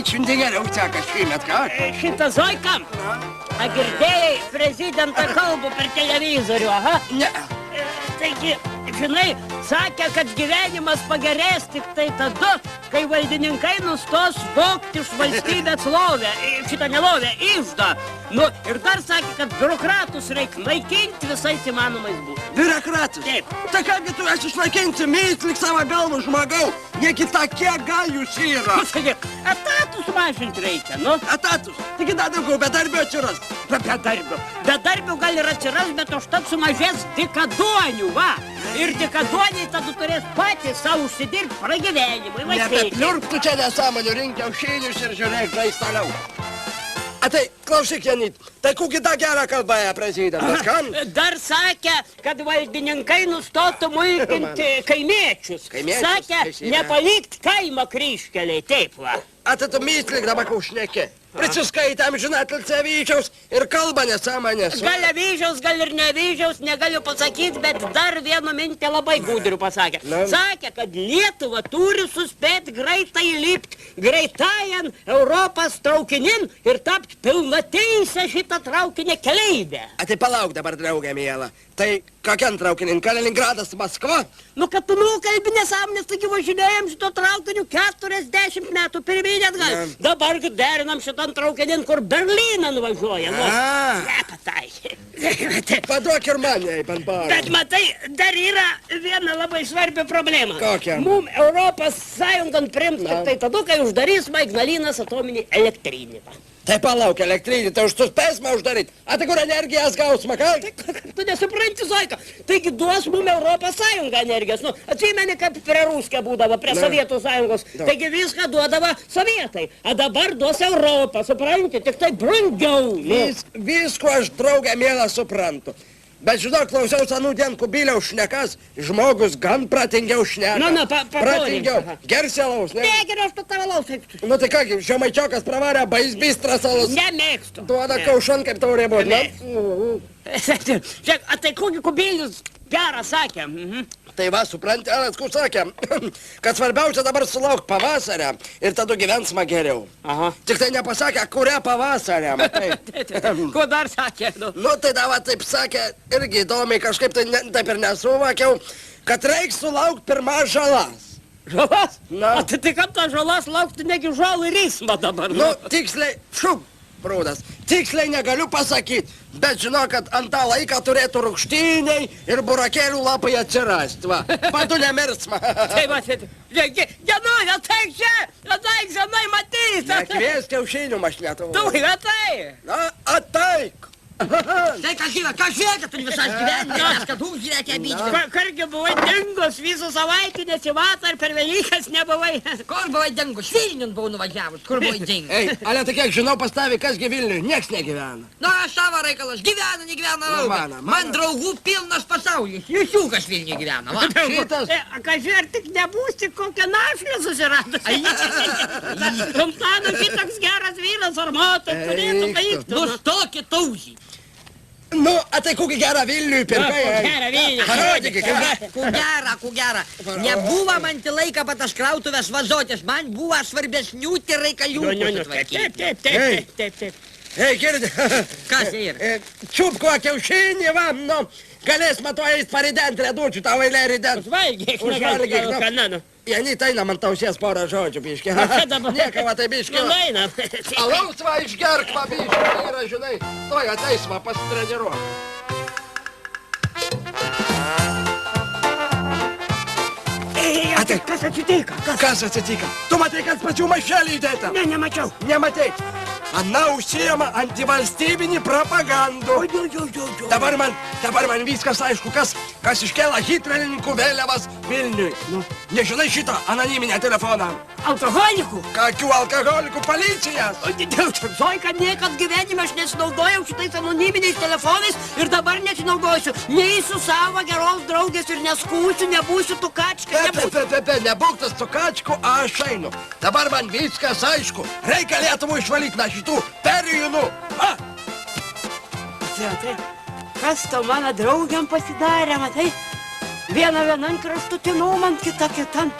šimtai geriau seka šįmet, ką? Šitą Zoiką? Girdėjai prezidentą kalbų per televizorių, aha? Ne. Taigi, žinai, sakė, kad gyvenimas pagerės tik tai tada, kai valdininkai nustos vogti iš valstybės lovę, šitą nelovę, iždą. Nu, ir dar sakė, kad biurokratus reikia naikinti visais įmanomais būdais. Biurokratus? Taip. Tai kągi tu esi išnaikinsi, mįslik savo galvą žmogau, negi tokie gajus yra. Sakyk, etatus mažinti reikia, nu? Etatus? Taigi dar daugiau bedarbių atsiras. Bedarbių. Bedarbių gal ir atsiras, bet užtat sumažės dykaduonių, va. Ir dykaduoniai tada turės patys savo užsidirbti pragyvenimui. Nebepliurk tu čia nesąmonių, rink kiaušinius ir žiūrėk, žais toliau. A tai, klausyk, Janit, tai kokia ta gera kalbąja prezidentas, kam? Dar sakė, kad valdininkai nustotų mulkinti kaimiečius. Sakė, nepalikti kaimo kryžkeliai, taip va. A tai tu mįslik dabar kaušneki. Prisiskaitėm žinatilce Vyžiaus ir kalba nesąmonės. Gal Vyžiaus, gal ir ne Vyžiaus, negaliu pasakyti, bet dar vieną mintį labai gudrių pasakė. Sakė, kad Lietuva turi suspėti greitai lipti greitajan Europos traukinin ir tapti pilnateisę šitą traukinę keleivę. A tai palauk dabar, draugė miela. Tai kokiam traukinin? Kaliningradas, Maskva? Nu, kad tu nukalbi nesąmonės, taigi važinėjom šito traukiniu 40 metų pirmyn atgal. Dabar derinam šitam traukinin, kur Berlyną nuvažiuoja. Paduok ir man, jei bent parą. Bet matai, dar yra viena labai svarbi problema. Kokia? Mum Europos Sąjungon priims tik tai tada, kai uždarys Ignalinos atominį elektrinį. Tai palauk, elektrinį, tai už suspėsime uždaryti. A tai kur energijas gausime, ką? Tu nesupranti, Zoika. Taigi duos mum Europos Sąjunga energijos. Nu, atsimeni, kaip prie Ruskė būdavo, prie Sovietų Sąjungos. Taigi viską duodavo Sovietai. A dabar duos Europą, supranti, tik tai brangiau. Visko aš, draugė mėla, suprantu. Bet žinok, klausiaus anų dien Kubiliaus šnekas, žmogus gan pratingiau šneka. Pratingiau. Gersi alaus, ne? Negeriu, aš tu tavo alaus. Nu tai kągi, Žemaitiokas pravarė baisbistras alaus. Nemėgstu. Duoda kaušon, kaip taurė buvo, ne? Žiūrėk, a tai kokį Kubilius gerą sakė? Tai va, supranti, Alasku sakė, kad svarbiausia dabar sulauk pavasarę ir tada gyvensime geriau. Tik tai nepasakė, kurią pavasarę, matai. Ko dar sakė? Nu, tai dava taip sakė, irgi įdomiai kažkaip tai taip ir nesuvokiau, kad reiks sulaukti pirmą žalas. Žalas? Na. A tai kaip tą žalas laukti, negi žalų rismą dabar? Nu, tiksliai, prūdas. Tiksliai negaliu pasakyti, bet žinau, kad ant tą laiką turėtų rūgštiniai ir burakėlių lapai atsirasti, va. Padu nemirsma. Tai va, Janui, ateik čia, ateik senai matys. Nekvies kiaušinių mašnetų. Tu, ateik. Na, ateik. Tai kas žiūrėk, turi visas gyvenimas, kad užžiūrėk abidvi. Kargi buvai dingus visų savaitį, nes į vasarą per Velykas nebuvai. Kur buvai dingus? Vilniun buvau nuvažiavus, kur buvai dingus. Ei, ale tai kiek žinau pastavi, kasgi Vilniui, nieks negyvena. Na, aš savo reikalas, gyvena. Man draugų pilnas pasaulis, jūsų kas Vilniui gyvena. Šitas. Kaži, ar tik nebūsi kokią našlę susiradus? Rumtano šitoks geras vyras ar motas turėtų paikti. Nustokit taužį. Nu, a tai kokį gerą Vilniui pirkai. Gerą Vilniui. Parodykį. Ku gerą. Nebuvo man į laiką pat aš krautuvės vazotis. Man buvo svarbesnių reikalių sutvarkyti. Taip. Ei, girdi. Kas yra? Čiupko kiaušinį, va, nu, galės matuoja įst parident redučių, tau eilė rident. Užvalgyk, nu. Janit, eina man tausies porą žodžių, biškį. Nieka, va, tai biškį. Nu, eina. Alaus, va, išgerk, va, biškį, tai yra, žinai, toj ateis, va, pasitreniruok. Kas atsitika? Kas atsitika? Tu matai, kad pačių maišelį įdėta? Ne, nemačiau. Nematei. Ana užsijama antivalstybinį propagandų. Dabar man viskas aišku, kas iškelia hitlerininkų vėliavas Vilniui. Nežinai šitą anoniminę telefoną? Alkoholikų? Kokių alkoholikų? Policijas? Zoika, niekad gyvenime aš nesinaudojau šitais anoniminiais telefonais ir dabar nesinaudosiu. Neįsiu savo geros draugės ir neskūsiu, nebūsiu tukačka. Nebūk tas tukačku, aš einu. Dabar man viskas aišku. Reikia Lietuvų išvalyti nuo šitų perėjūnų. Kas to mano draugiam pasidarė, matai? Viena vienan kraštutinumam, kita kitan.